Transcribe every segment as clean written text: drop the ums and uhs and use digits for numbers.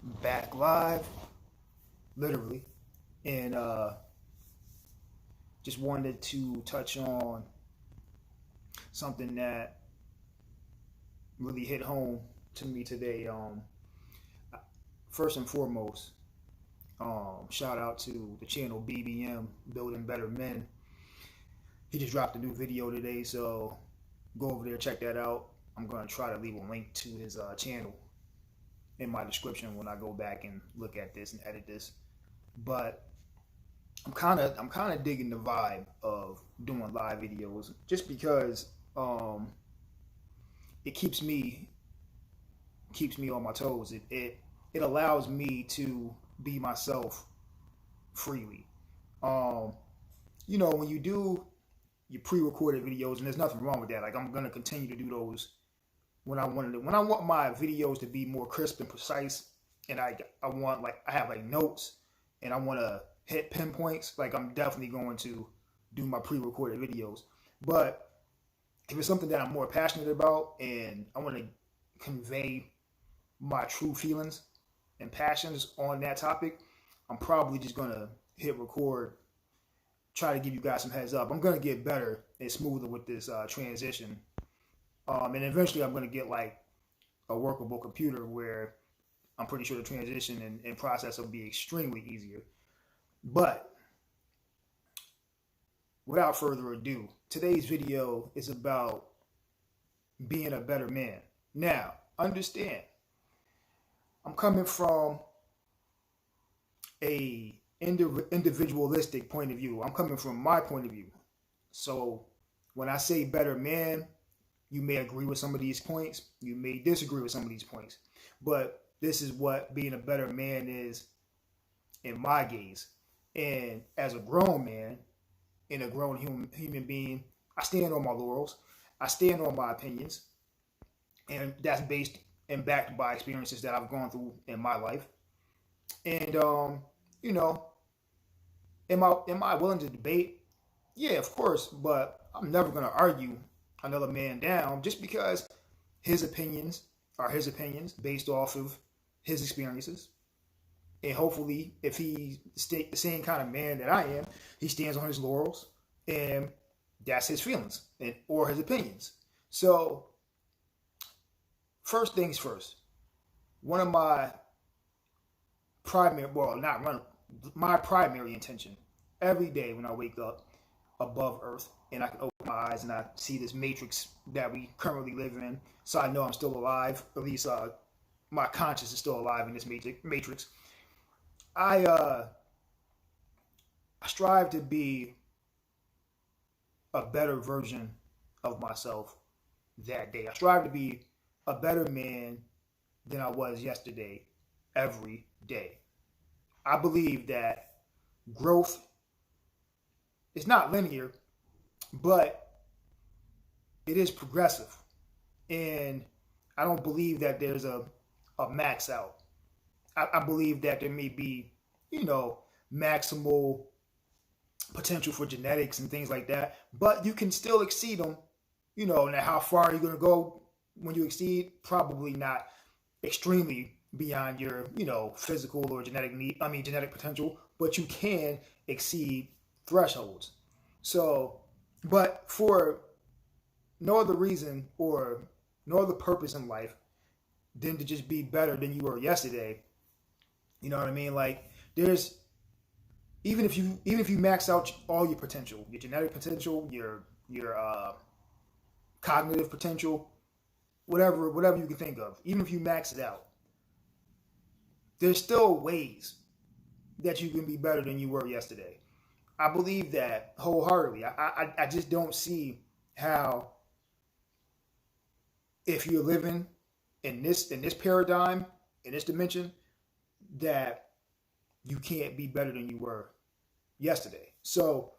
Back live, literally, and just wanted to touch on something that really hit home to me today. First and foremost, shout out to the channel BBM, Building Better Men. He just dropped a new video today, so go over there, check that out. I'm gonna try to leave a link to his channel in my description when I go back and look at this and edit this. But I'm kind of digging the vibe of doing live videos just because it keeps me on my toes. It allows me to be myself freely. Um, when you do your pre-recorded videos, and there's nothing wrong with that. Like I'm gonna continue to do those when I want my videos to be more crisp and precise, and I want like I have like notes, and I want to hit pinpoints. Like I'm definitely going to do my pre-recorded videos. But if it's something that I'm more passionate about and I want to convey my true feelings and passions on that topic, I'm probably just gonna hit record, try to give you guys some heads up. I'm gonna get better and smoother with this transition, and eventually I'm gonna get like a workable computer where I'm pretty sure the transition and process will be extremely easier. But without further ado, today's video is about being a better man. Now, understand, I'm coming from a individualistic point of view. I'm coming from my point of view. So when I say better man, you may agree with some of these points. You may disagree with some of these points. But this is what being a better man is in my gaze. And as a grown man and a grown human being, I stand on my laurels. I stand on my opinions. And that's based and backed by experiences that I've gone through in my life. And you know, am I willing to debate? Yeah, of course, but I'm never gonna argue another man down just because his opinions are his opinions based off of his experiences. And hopefully, if he's the same kind of man that I am, he stands on his laurels, and that's his feelings and or his opinions. So, first things first. One of my primary intention every day when I wake up above Earth and I can open my eyes and I see this matrix that we currently live in, so I know I'm still alive. At least my conscience is still alive in this matrix. I I strive to be a better version of myself that day. I strive to be a better man than I was yesterday every day. I believe that growth is not linear, but it is progressive. And I don't believe that there's a max out. I believe that there may be, maximal potential for genetics and things like that, but you can still exceed them. Now how far are you going to go when you exceed? Probably not extremely beyond your, physical or genetic potential, but you can exceed thresholds. So, but for no other reason or no other purpose in life than to just be better than you were yesterday. You know what I mean? Like there's even if you max out all your potential, your genetic potential, your cognitive potential, whatever you can think of, even if you max it out, there's still ways that you can be better than you were yesterday. I believe that wholeheartedly. I just don't see how, if you're living in this paradigm, in this dimension, that you can't be better than you were yesterday. So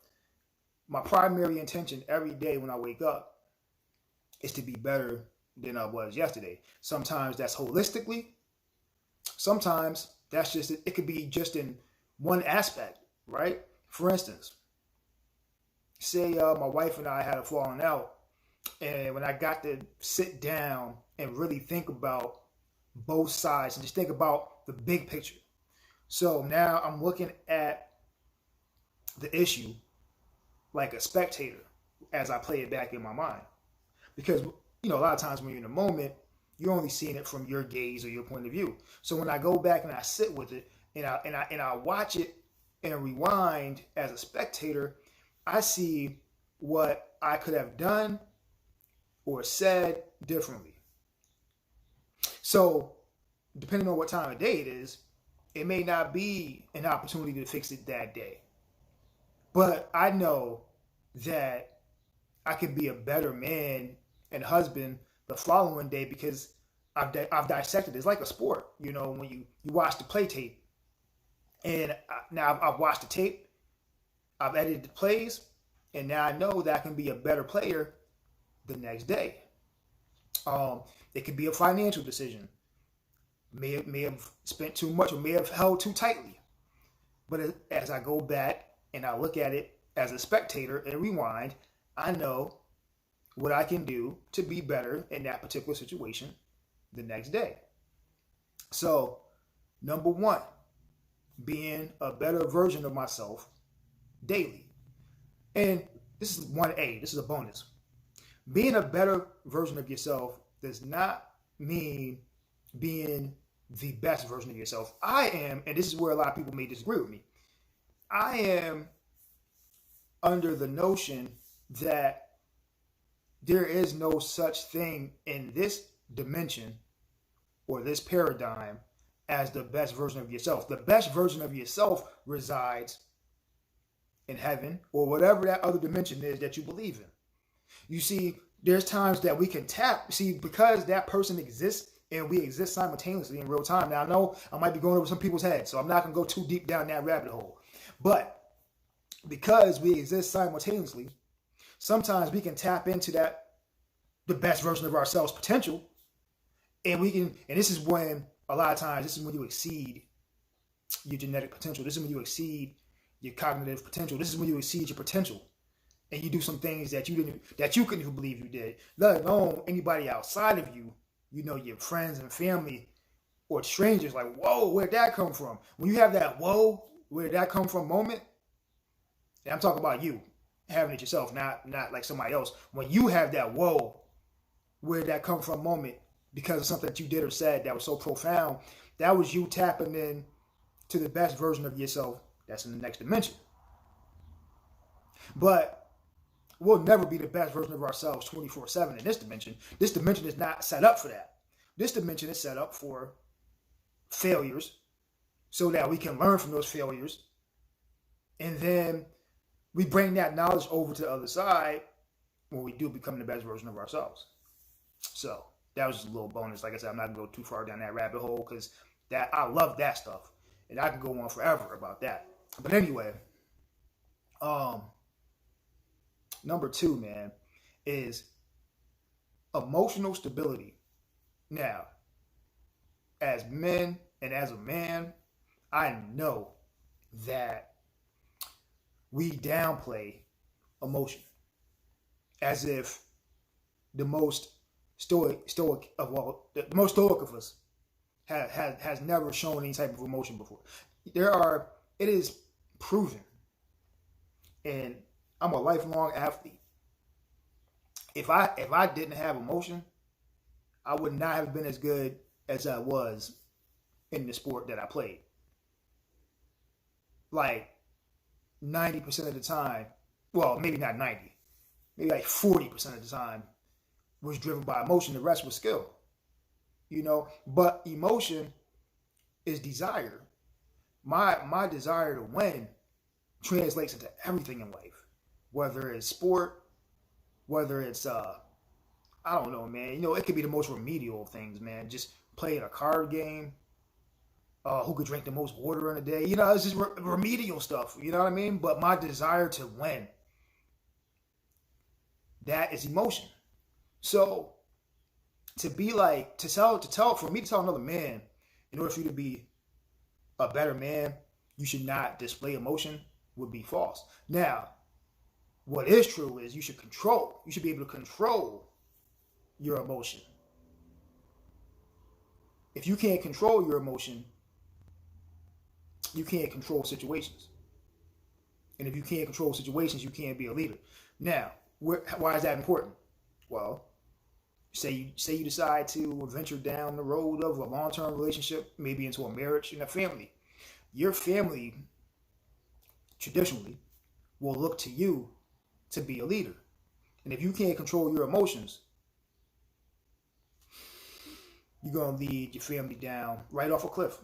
my primary intention every day when I wake up is to be better than I was yesterday. Sometimes that's holistically. Sometimes that's just it could be just in one aspect, right? For instance, say my wife and I had a falling out, and when I got to sit down and really think about both sides and just think about the big picture. So now I'm looking at the issue like a spectator as I play it back in my mind. Because, a lot of times when you're in the moment, you're only seeing it from your gaze or your point of view. So when I go back and I sit with it and I watch it and rewind as a spectator, I see what I could have done or said differently. So depending on what time of day it is, it may not be an opportunity to fix it that day. But I know that I could be a better man and husband the following day because I've dissected it. It's like a sport, when you watch the play tape. And now I've watched the tape, I've edited the plays, and now I know that I can be a better player the next day. It could be a financial decision. May have spent too much or may have held too tightly. But as I go back and I look at it as a spectator and rewind, I know what I can do to be better in that particular situation the next day. So, number one, being a better version of myself daily. And this is 1A, this is a bonus. Being a better version of yourself does not mean being the best version of yourself. I am, and this is where a lot of people may disagree with me, I am under the notion that there is no such thing in this dimension or this paradigm as the best version of yourself. The best version of yourself resides in heaven or whatever that other dimension is that you believe in. You see, there's times that we can tap, because that person exists and we exist simultaneously in real time. Now, I know I might be going over some people's heads, so I'm not going to go too deep down that rabbit hole. But because we exist simultaneously, sometimes we can tap into the best version of ourselves potential. And this is when, a lot of times, this is when you exceed your genetic potential. This is when you exceed your cognitive potential. This is when you exceed your potential. And you do some things that you couldn't even believe you did, let alone anybody outside of you, your friends and family or strangers, like, whoa, where'd that come from? When you have that, whoa, where'd that come from moment, and I'm talking about you having it yourself, not like somebody else. When you have that, whoa, where'd that come from moment because of something that you did or said that was so profound, that was you tapping in to the best version of yourself that's in the next dimension. But we'll never be the best version of ourselves 24/7 in this dimension. This dimension is not set up for that. This dimension is set up for failures so that we can learn from those failures. And then we bring that knowledge over to the other side when we do become the best version of ourselves. So that was just a little bonus. Like I said, I'm not going to go too far down that rabbit hole because I love that stuff. And I can go on forever about that. But anyway, number two, man, is emotional stability. Now, as men and as a man, I know that we downplay emotion as if the most stoic of us has never shown any type of emotion before. It is proven, and I'm a lifelong athlete. If I didn't have emotion, I would not have been as good as I was in the sport that I played. Like 90% of the time, well, maybe not 90, maybe like 40% of the time was driven by emotion. The rest was skill, but emotion is desire. My desire to win translates into everything in life, whether it's sport, whether it's, I don't know, man, it could be the most remedial of things, man. Just playing a card game, who could drink the most water in a day, it's just remedial stuff, you know what I mean? But my desire to win, that is emotion. So for me to tell another man, in order for you to be a better man, you should not display emotion, would be false. Now, what is true is you should be able to control your emotion. if you can't control your emotion, you can't control situations. And if you can't control situations, you can't be a leader. Now, why is that important? Well, say you decide to venture down the road of a long-term relationship, maybe into a marriage and a family. Your family traditionally will look to you to be a leader. And if you can't control your emotions, you're going to lead your family down right off a cliff.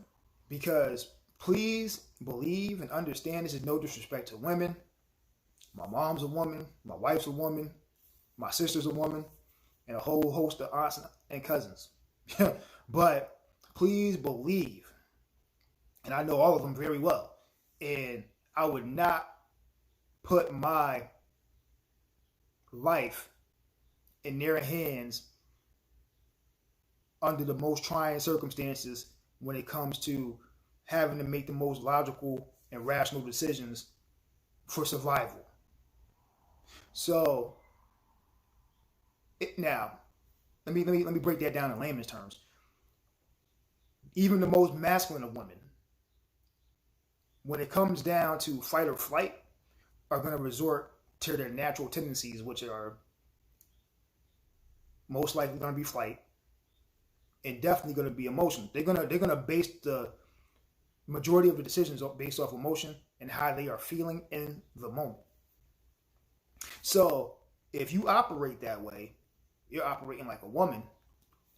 Because please believe and understand, this is no disrespect to women. My mom's a woman, my wife's a woman, my sister's a woman, and a whole host of aunts and cousins. But please believe, and I know all of them very well, and I would not put my life in their hands under the most trying circumstances when it comes to having to make the most logical and rational decisions for survival. So now, let me break that down in layman's terms. Even the most masculine of women, when it comes down to fight or flight, are going to resort to their natural tendencies, which are most likely going to be flight and definitely going to be emotion. They're gonna base the majority of the decisions based off emotion and how they are feeling in the moment. So if you operate that way, you're operating like a woman.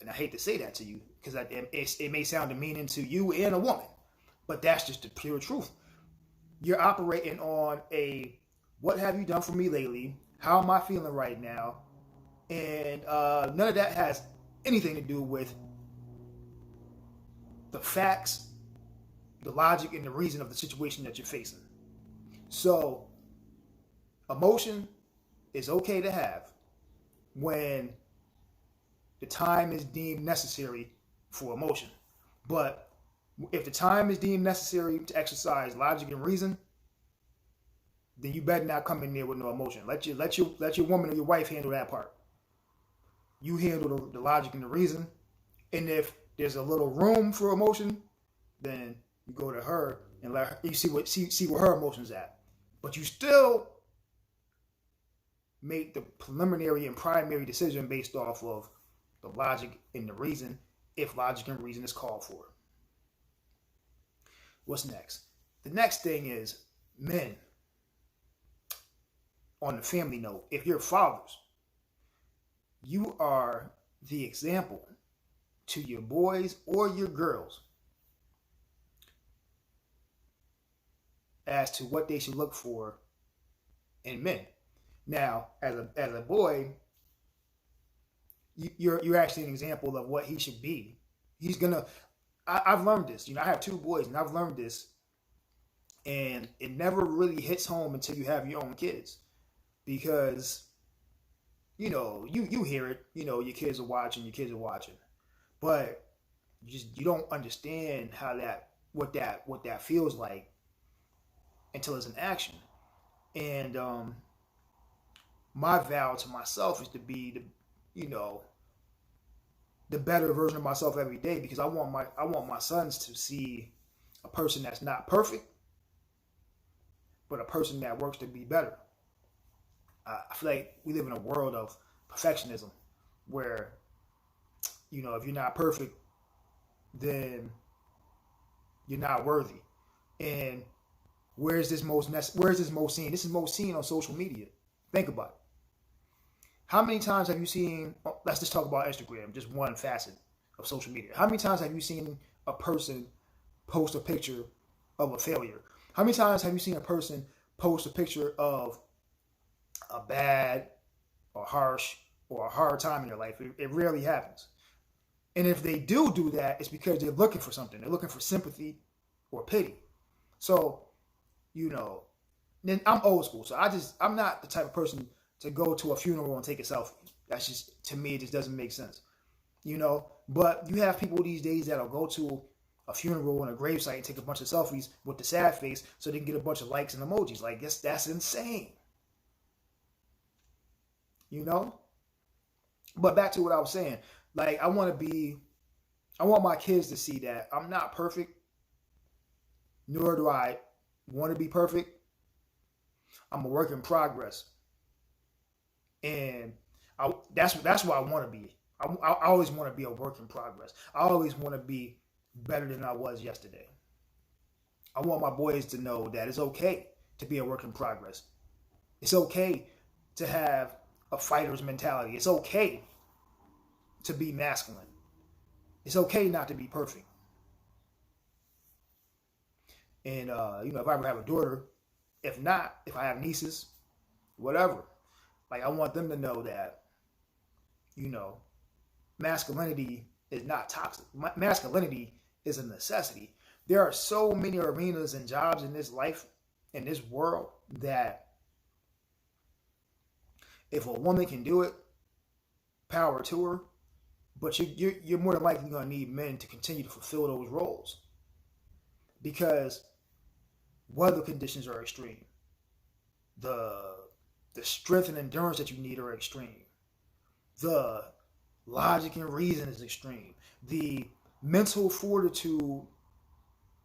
And I hate to say that to you because it may sound demeaning to you and a woman, but that's just the pure truth. You're operating on a, what have you done for me lately? How am I feeling right now? And none of that has anything to do with the facts, the logic, and the reason of the situation that you're facing. So emotion is okay to have when the time is deemed necessary for emotion. But if the time is deemed necessary to exercise logic and reason, then you better not come in there with no emotion. Let your woman or your wife handle that part. You handle the logic and the reason. And if there's a little room for emotion, then you go to her and let her, you see where her emotions at. But you still make the preliminary and primary decision based off of the logic and the reason, if logic and reason is called for. What's next? The next thing is men. On the family note, if you're fathers, you are the example to your boys or your girls as to what they should look for in men. Now, as a boy, you're actually an example of what he should be. He's gonna. I've learned this. I have two boys, and I've learned this, and it never really hits home until you have your own kids, because you hear it. Your kids are watching, but you don't understand what that feels like until it's in action. And my vow to myself is to be the better version of myself every day, because I want my sons to see a person that's not perfect, but a person that works to be better. I feel like we live in a world of perfectionism where, if you're not perfect, then you're not worthy. And where is this most seen? This is most seen on social media. Think about it. How many times have you seen, let's just talk about Instagram, just one facet of social media. How many times have you seen a person post a picture of a failure? How many times have you seen a person post a picture of a bad or harsh or a hard time in their life? It rarely happens. And if they do that, it's because they're looking for something. They're looking for sympathy or pity. So, then I'm old school. So I'm not the type of person to go to a funeral and take a selfie. That's just, to me, it just doesn't make sense. But you have people these days that'll go to a funeral and a gravesite and take a bunch of selfies with the sad face so they can get a bunch of likes and emojis. Like, that's insane. But back to what I was saying. Like, I want to be I want my kids to see that I'm not perfect, nor do I want to be perfect. I'm a work in progress, and that's what I want to be. I always want to be a work in progress. I always want to be better than I was yesterday. I want my boys to know that it's okay to be a work in progress. It's okay to have a fighter's mentality. It's okay to be masculine. It's okay not to be perfect. And if I ever have a daughter, if not, if I have nieces, whatever, like I want them to know that, masculinity is not toxic. Masculinity is a necessity. There are so many arenas and jobs in this life, in this world, that if a woman can do it, power to her. But you're more than likely going to need men to continue to fulfill those roles, because weather conditions are extreme. The strength and endurance that you need are extreme. The logic and reason is extreme. The mental fortitude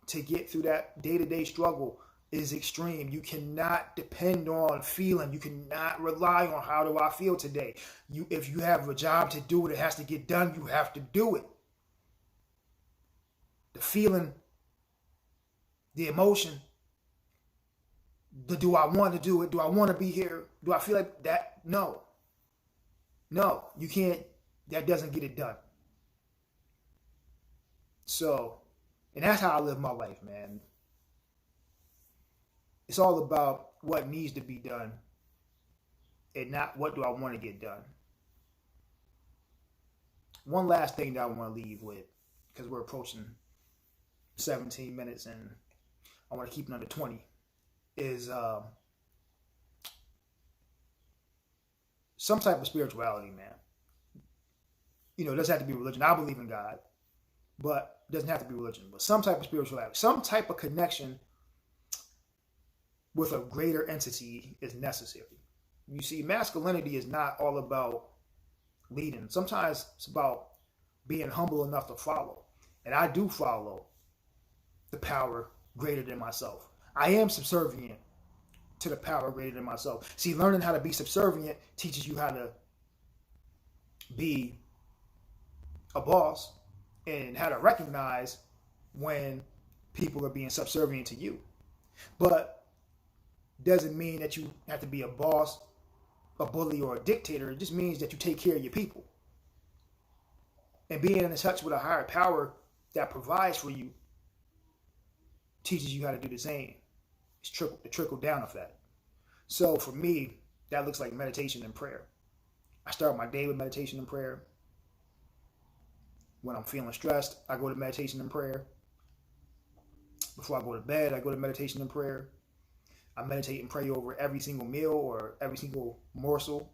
to get through that day-to-day struggle is extreme. You cannot depend on feeling. You cannot rely on how do I feel today. If you have a job to do, it has to get done. You have to do it. The feeling, the emotion, do I want to do it? Do I want to be here? Do I feel like that? No, you can't. That doesn't get it done. So, and that's how I live my life, man. It's all about what needs to be done and not what do I want to get done. One last thing that I want to leave with, because we're approaching 17 minutes and I want to keep it under 20, is some type of spirituality, man. It doesn't have to be religion. I believe in God, but it doesn't have to be religion. But some type of spirituality, some type of connection with a greater entity is necessary. You see, masculinity is not all about leading. Sometimes it's about being humble enough to follow. And I do follow the power greater than myself. I am subservient to the power greater than myself. See, learning how to be subservient teaches you how to be a boss and how to recognize when people are being subservient to you. But doesn't mean that you have to be a boss, a bully, or a dictator. It just means that you take care of your people. And being in touch with a higher power that provides for you teaches you how to do the same. It's the trickle down effect. So for me, that looks like meditation and prayer. I start my day with meditation and prayer. When I'm feeling stressed, I go to meditation and prayer. Before I go to bed, I go to meditation and prayer. I meditate and pray over every single meal or every single morsel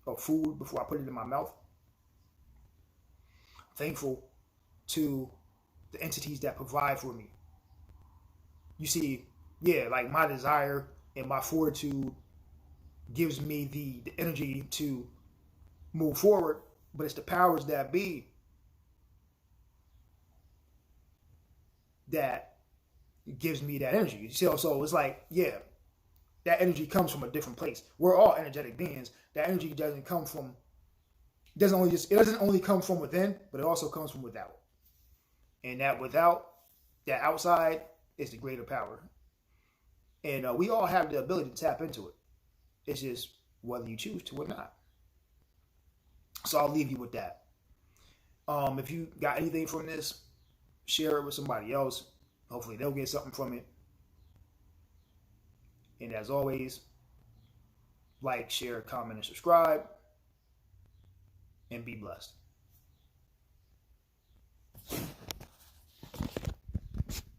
of food before I put it in my mouth. I'm thankful to the entities that provide for me. You see, like my desire and my fortitude gives me the energy to move forward, but it's the powers that be that gives me that energy. So it's like, that energy comes from a different place. We're all energetic beings. That energy doesn't only come from within, but it also comes from without. And that outside is the greater power. And we all have the ability to tap into it. It's just whether you choose to or not. So I'll leave you with that. If you got anything from this, share it with somebody else. Hopefully they'll get something from it. And as always, like, share, comment, and subscribe. And be blessed.